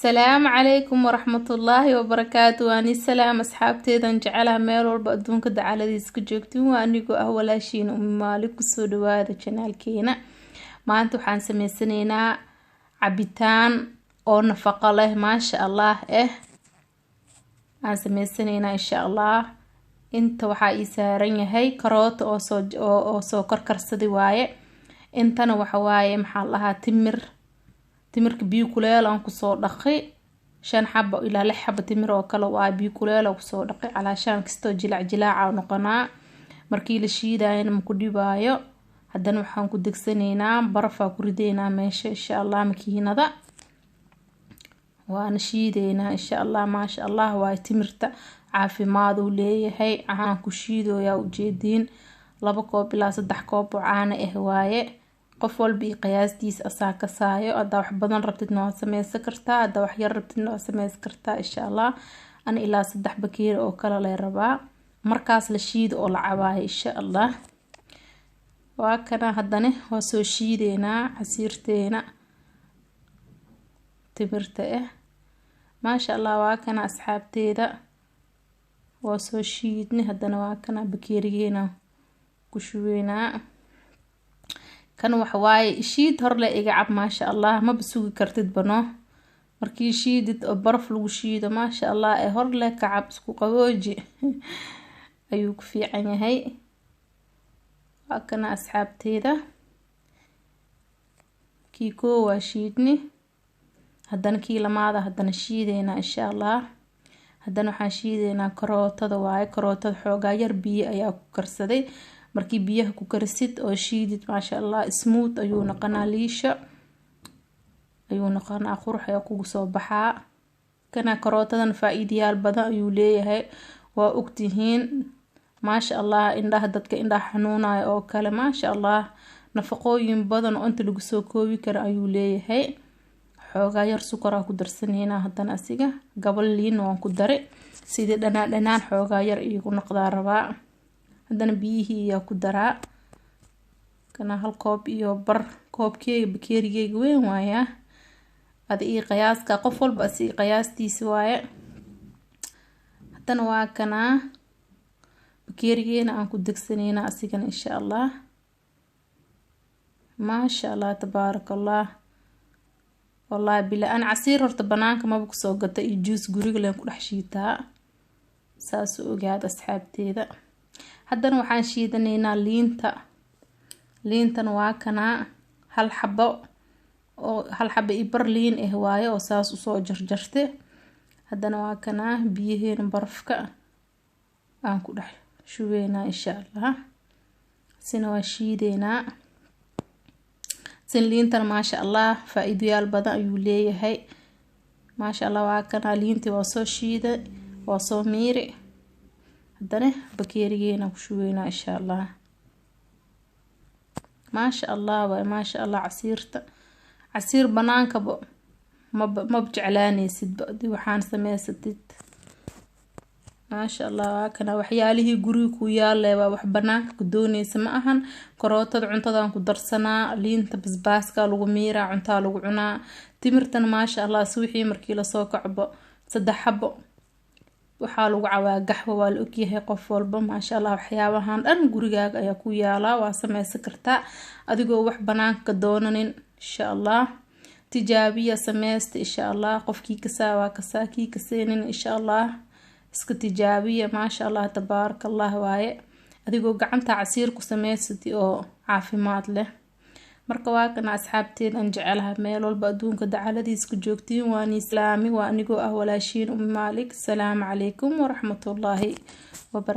السلام عليكم ورحمة الله وبركاته. واني السلام أصحابتي إذا جعلها ميل والبقدون كده على ذي سكجوكتين وانيقو أولا شين مالك السودو هذا channel كينا ما انتو حان سنينا عبيتان أو نفقة له ما شاء الله aan سنينا إن شاء الله inta waxaa ii saaran yahay karoot oo soo karkarsaday waaye intana waxa waaye maxaa lahaa timirka biyo kuleel aan ku soo dhaqay 5 xabo ilaa 6 xabo timir oo kale waa biyo kuleel oo ku soo dhaqay calaashaan kasto jilaac noqonaa markii la shiidayna ma ku dhibaayo haddana waxaan ku degsaneynaa baraf ku rideynaa meesha insha Allah makiinada waan shiideynaa insha Allah ma sha Allah waa timirta caafimaad uu leeyahay aan ku shiidoyaa ujeedin 2 koob ilaa 3 koob oo caano waaye qof walba qiyaastiisa asaa ka saayo ada wax badan rabtid noo sameeysan kartaa ada wax yar rabtid noo sameeysan kartaa insha Allah ana ilaa 3 bakeeri oo kala la rabaa markaas la shiid oo la cabaayo insha Allah waa kana haddana waa soo shiideynaa casiirteena timirta ma sha Allah waa kana asxaabteeda waa soo shiidni haddana waa kana bakeerigeena ku shubeynaa kan wax waaye shiid hor la iga cab ma sha Allah ma basugi kartid bano markii shiidid oo baraf lagu shiido ma sha Allah hor la ka cab isku qabooji ayuu ku fiican yahay waa kana asxaabteeda kii koo waa shiidni haddana kii lamaada haddana shiideena insha Allah haddana waxaan shiideynaa karootada waaye karootada xoogaa yar biyo ayaa ku karsaday markii biyaha ku karsid oo shiidid ma sha Allah smooth ayuu noqonaa liisha ayuu noqonaa qurux ayaa kugu soo baxaa kana karootadan faa'iidayaal badan ayuu leeyahay waa ogtihiin ma sha Allah indhaha dadka indhaha xanuunaya oo kale ma sha Allah nafaqooyin badan oo inta lagu soo koobi karo ayuu leeyahay xoogaa yar sukar ku darsanayna haddana asiga gabal liin waan ku daray sidii dhanaan xoogaa yar igu noqdaa rabaa haddana biyihii ayaa ku daraa kana hal koob iyo bar koobkeega bakeerigeyga weyn waaya ada ii qiyaaska qof walba si qiyaastiisa waaye haddana waa kana bakeerigeena aan ku degsanayna asigana insha Allah ma sha Allah tabarakallah والله بلا أنا عصير هرت بنانك ما بكسو قطع يجوز قريق لين كل حشيتها ساسو قاعد أصحابتي ذا حدنا وحان شيدنينا لينتا نواكنا هل حبة إبر لين إهواية وساسو صو جرجرته حدنا واكنا بيهين برفكا آنكو رح شوينا إن شاء الله سنوا شيدينا liintan ma sha Allah faa'iidayaal badan ayuu leeyahay ma sha Allah waa kana liintii waa soo shiiday waa soo miiri haddana bakeerigeena ku shubeynaa insha Allah ma sha Allah waa ma sha Allah casiir banaanka ma jeclaanaysid badi waxaan sameysatid ما شاء الله كنا وحياليه جروك وياله وح بناك كدوني سماهن كروتة عنتان كدرسنا لين تبزباس قالوا ميرا عنتالو عنا تمرتن ما شاء الله سويحي مركيلا سوق عبا صدح حبو وحالو عوا قحوة والأكيه قفول ما شاء الله وحيابهان أن جروجاك أيكو يالا واسمع سكرتا أديكو وح بناك كدونن إن شاء الله تجابية سمست إن شاء الله قفكي كسا وكساكي كسينين إن شاء الله iska tijaabiya ma sha Allah tabarakallah waaye adigoo gacanta casiir ku sameysatay oo caafimaad leh marka waa kana asxaabteen aan jecelahay meel walba adduunka dacaladiis ku joogtiin waan islaami waa anigoo walaashiin Maalik. Assalamu alaykum wa rahmatullahi wa barakatuh.